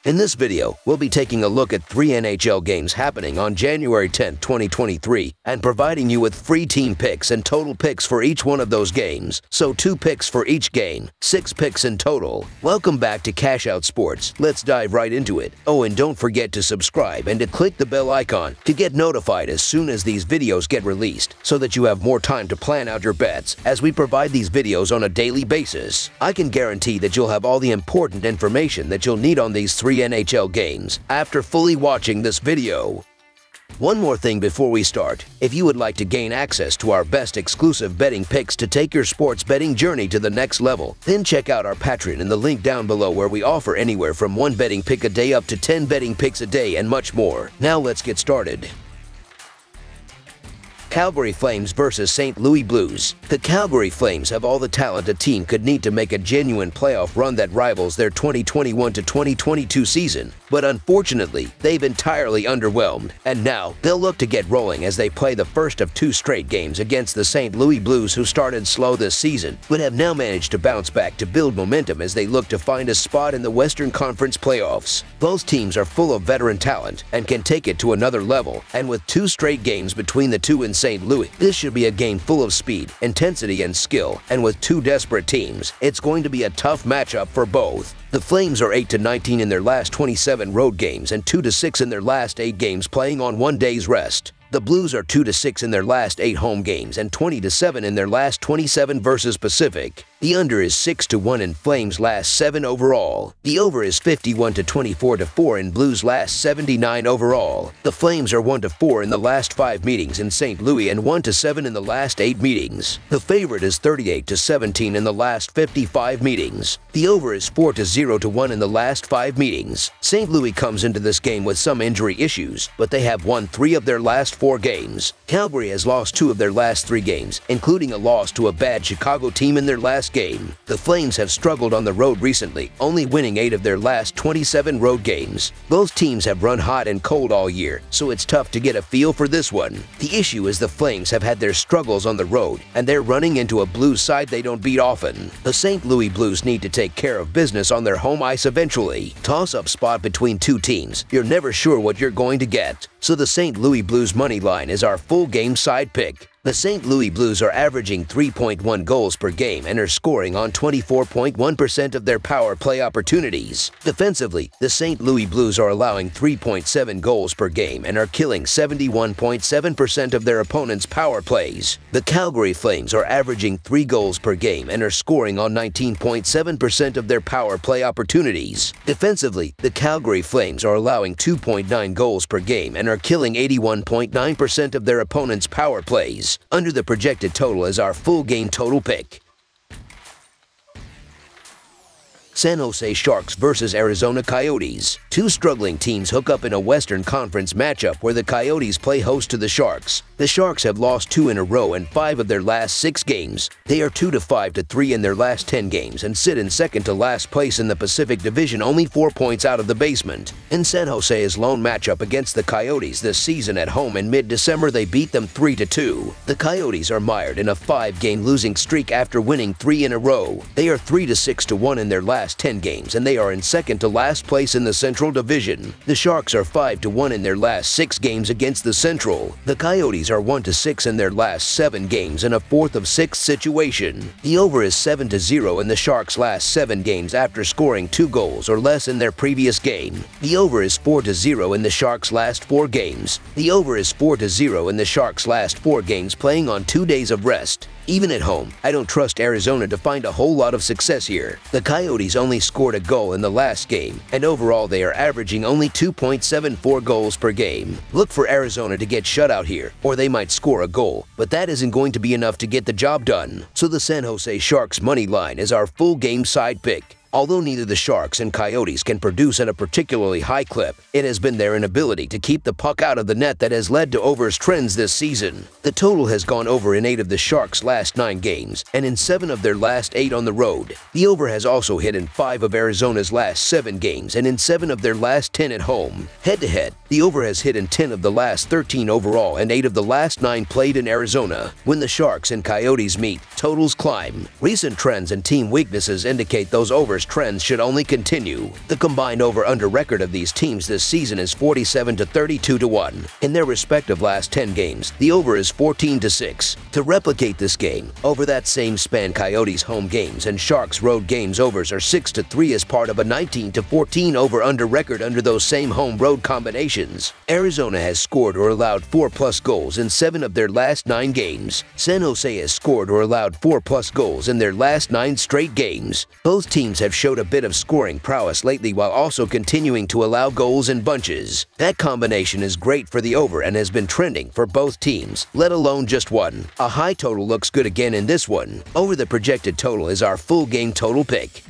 In this video, we'll be taking a look at 3 NHL games happening on January 10, 2023, and providing you with free team picks and total picks for each one of those games. So 2 picks for each game, 6 picks in total. Welcome back to Cash Out Sports. Let's dive right into it. Oh, and don't forget to subscribe and to click the bell icon to get notified as soon as these videos get released, so that you have more time to plan out your bets as we provide these videos on a daily basis. I can guarantee that you'll have all the important information that you'll need on these 3 NHL games after fully watching this video. One more thing before we start. If you would like to gain access to our best exclusive betting picks to take your sports betting journey to the next level, then check out our Patreon in the link down below, where we offer anywhere from 1 betting pick a day up to 10 betting picks a day and much more. Now let's get started. Calgary Flames versus St. Louis Blues. The Calgary Flames have all the talent a team could need to make a genuine playoff run that rivals their 2021 to 2022 season, but unfortunately, they've entirely underwhelmed, and now they'll look to get rolling as they play the first of 2 straight games against the St. Louis Blues, who started slow this season, but have now managed to bounce back to build momentum as they look to find a spot in the Western Conference playoffs. Both teams are full of veteran talent and can take it to another level, and with 2 straight games between the two in St. Louis, this should be a game full of speed, intensity, and skill, and with 2 desperate teams, it's going to be a tough matchup for both. The Flames are 8-19 in their last 27 road games and 2-6 in their last 8 games playing on 1 day's rest. The Blues are 2-6 in their last 8 home games and 20-7 in their last 27 versus Pacific. The under is 6-1 in Flames' last 7 overall. The over is 51-24-4 in Blues' last 79 overall. The Flames are 1-4 in the last 5 meetings in St. Louis and 1-7 in the last 8 meetings. The favorite is 38-17 in the last 55 meetings. The over is 4-0-1 in the last 5 meetings. St. Louis comes into this game with some injury issues, but they have won 3 of their last 4 games. Calgary has lost 2 of their last 3 games, including a loss to a bad Chicago team in their last game. The Flames have struggled on the road recently, only winning 8 of their last 27 road games. Both teams have run hot and cold all year, so it's tough to get a feel for this one. The issue is the Flames have had their struggles on the road, and they're running into a Blues side they don't beat often. The St. Louis Blues need to take care of business on their home ice eventually. Toss-up spot between 2 teams. You're never sure what you're going to get. So the St. Louis Blues money line is our full game side pick. The St. Louis Blues are averaging 3.1 goals per game and are scoring on 24.1% of their power play opportunities. Defensively, the St. Louis Blues are allowing 3.7 goals per game and are killing 71.7% of their opponents' power plays. The Calgary Flames are averaging 3 goals per game and are scoring on 19.7% of their power play opportunities. Defensively, the Calgary Flames are allowing 2.9 goals per game and are killing 81.9% of their opponents' power plays. Under the projected total is our full game total pick. San Jose Sharks versus Arizona Coyotes. 2 struggling teams hook up in a Western Conference matchup where the Coyotes play host to the Sharks. The Sharks have lost 2 in a row in 5 of their last 6 games. They are 2-5-3 in their last 10 games and sit in second to last place in the Pacific Division, only 4 points out of the basement. In San Jose's lone matchup against the Coyotes this season at home in mid-December, they beat them 3-2. The Coyotes are mired in a 5-game losing streak after winning 3 in a row. They are 3-6-1 in their last 10 games, and they are in second to last place in the Central Division. The Sharks are 5-1 in their last 6 games against the Central. The Coyotes are 1-6 in their last 7 games in a 4th of 6 situation. The over is 7-0 in the Sharks' last 7 games after scoring 2 goals or less in their previous game. The over is 4-0 in the Sharks' last 4 games. The over is 4-0 in the Sharks' last 4 games playing on 2 days of rest. Even at home, I don't trust Arizona to find a whole lot of success here. The Coyotes only scored a goal in the last game, and overall they are averaging only 2.74 goals per game. Look for Arizona to get shut out here, or they might score a goal, but that isn't going to be enough to get the job done. So the San Jose Sharks money line is our full game side pick. Although neither the Sharks and Coyotes can produce at a particularly high clip, it has been their inability to keep the puck out of the net that has led to overs trends this season. The total has gone over in 8 of the Sharks' last 9 games, and in 7 of their last 8 on the road. The over has also hit in 5 of Arizona's last 7 games, and in 7 of their last 10 at home. Head-to-head, the over has hit in 10 of the last 13 overall and 8 of the last 9 played in Arizona. When the Sharks and Coyotes meet, totals climb. Recent trends and team weaknesses indicate those overs Overs trends should only continue. The combined over-under record of these teams this season is 47 to 32 to 1. In their respective last 10 games, the over is 14 to 6. To replicate this game, over that same span, Coyotes home games and Sharks road games overs are 6 to 3 as part of a 19 to 14 over-under record under those same home-road combinations. Arizona has scored or allowed 4+ goals in 7 of their last 9 games. San Jose has scored or allowed 4+ goals in their last 9 straight games. Both teams have showed a bit of scoring prowess lately while also continuing to allow goals in bunches. That combination is great for the over and has been trending for both teams, let alone just one. A high total looks good again in this one. Over the projected total is our full game total pick.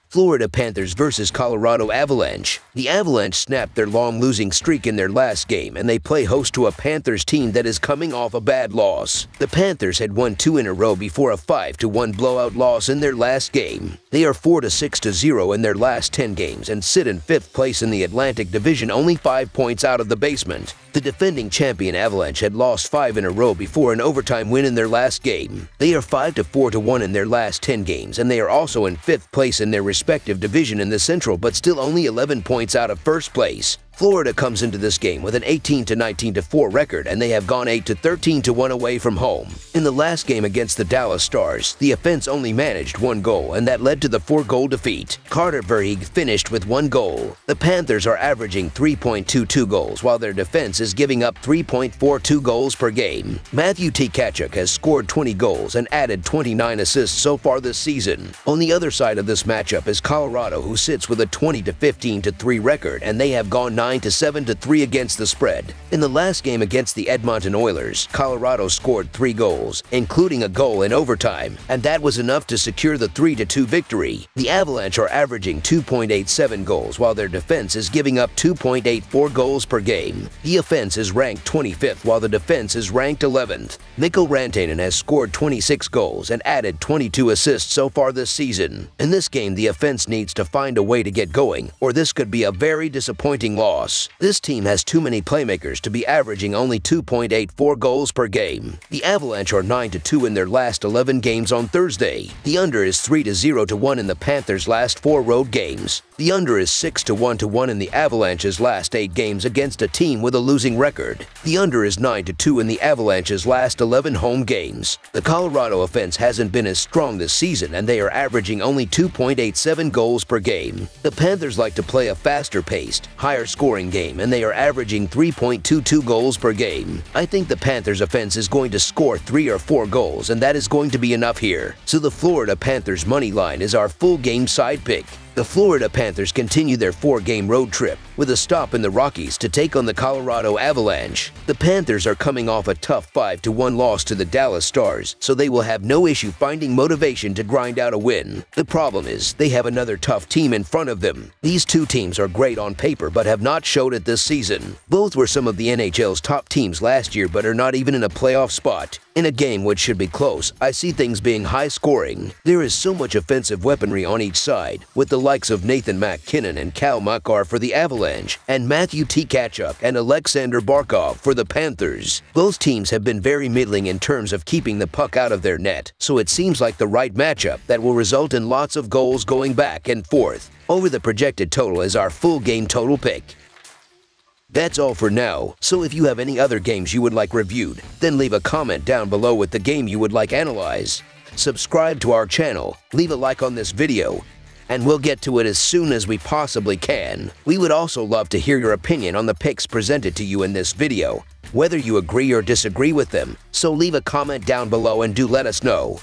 Florida Panthers versus Colorado Avalanche. The Avalanche snapped their long losing streak in their last game, and they play host to a Panthers team that is coming off a bad loss. The Panthers had won 2 in a row before a 5-1 blowout loss in their last game. They are 4-6-0 in their last 10 games and sit in 5th place in the Atlantic Division, only 5 points out of the basement. The defending champion Avalanche had lost 5 in a row before an overtime win in their last game. They are 5-4-1 in their last 10 games, and they are also in 5th place in their respective division in the Central, but still only 11 points out of 1st place. Florida comes into this game with an 18-19-4 record, and they have gone 8-13-1 away from home. In the last game against the Dallas Stars, the offense only managed 1 goal, and that led to the 4-goal defeat. Carter Verhaeghe finished with 1 goal. The Panthers are averaging 3.22 goals, while their defense is giving up 3.42 goals per game. Matthew Tkachuk has scored 20 goals and added 29 assists so far this season. On the other side of this matchup is Colorado, who sits with a 20-15-3 record, and they have gone 9-7-3 against the spread. In the last game against the Edmonton Oilers, Colorado scored 3 goals, including a goal in overtime, and that was enough to secure the 3-2 victory. The Avalanche are averaging 2.87 goals, while their defense is giving up 2.84 goals per game. The offense is ranked 25th, while the defense is ranked 11th. Mikko Rantanen has scored 26 goals and added 22 assists so far this season. In this game, the offense needs to find a way to get going, or this could be a very disappointing loss. This team has too many playmakers to be averaging only 2.84 goals per game. The Avalanche are 9-2 in their last 11 games on Thursday. The under is 3-0-1 in the Panthers' last 4 road games. The under is 6-1-1 in the Avalanche's last 8 games against a team with a losing record. The under is 9-2 in the Avalanche's last 11 home games. The Colorado offense hasn't been as strong this season, and they are averaging only 2.87 goals per game. The Panthers like to play a faster-paced, higher-scoring game, and they are averaging 3.22 goals per game. I think the Panthers offense is going to score 3 or 4 goals, and that is going to be enough here. So the Florida Panthers money line is our full game side pick. The Florida Panthers continue their 4-game road trip with a stop in the Rockies to take on the Colorado Avalanche. The Panthers are coming off a tough 5-1 loss to the Dallas Stars, so they will have no issue finding motivation to grind out a win. The problem is they have another tough team in front of them. These 2 teams are great on paper but have not showed it this season. Both were some of the NHL's top teams last year but are not even in a playoff spot. In a game which should be close, I see things being high-scoring. There is so much offensive weaponry on each side, with the likes of Nathan MacKinnon and Cal Makar for the Avalanche, and Matthew Tkachuk and Alexander Barkov for the Panthers. Both teams have been very middling in terms of keeping the puck out of their net, so it seems like the right matchup that will result in lots of goals going back and forth. Over the projected total is our full game total pick. That's all for now, so if you have any other games you would like reviewed, then leave a comment down below with the game you would like analyzed. Subscribe to our channel, leave a like on this video, and we'll get to it as soon as we possibly can. We would also love to hear your opinion on the picks presented to you in this video, whether you agree or disagree with them, so leave a comment down below and do let us know.